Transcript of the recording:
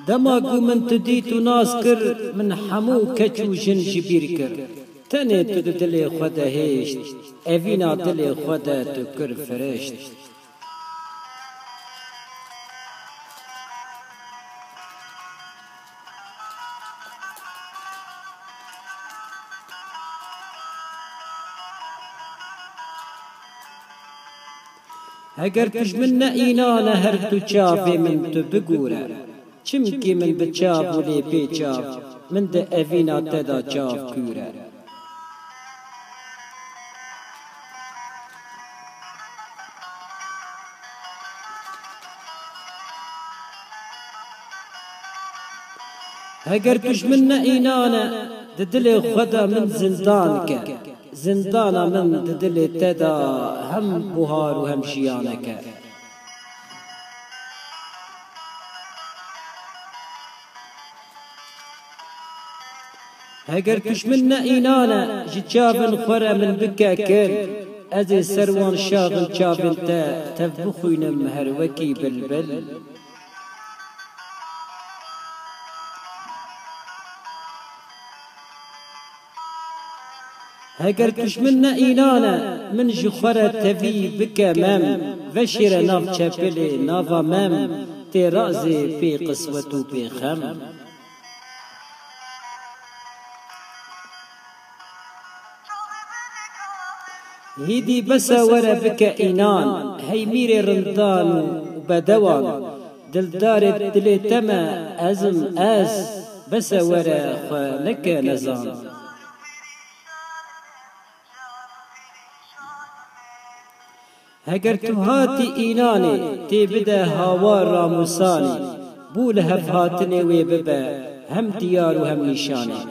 دما گو من تدیت و ناز کر من همو کچ و جن جبیر کر تنه تو دل خود هشت اوینا دل خود تو کر فرشت اگر توش من نئینانه هر تو چاوی من تو بگوره چمکی من بچاو و لی پی چاو من ده اوینا تدا چاو کوره اگر توش من نئینانه ده دل خدا من زندان که زندانا من ده دل تدا هم بهار و هم شیانه که اگر توش من نئینانه جی چاون خوره من بکه کر از سروان شاغل چاون تا تف بخوینم هر وکی بلبل اگر توش من نئینانه من جی خوره تفی بکه مم وشیر ناف چپلی نافا مم تی رازی پی قسوت و پی خم هیدی بسا وره بکه اینان هی میر رندان و بدوان دلدار دلی تمه ازم از بسا وره خوانکه نزان اگر تو هاتی اینانی تی بده هاوار راموسانی بول هف هاتنی وی ببه هم دیار و هم نشانی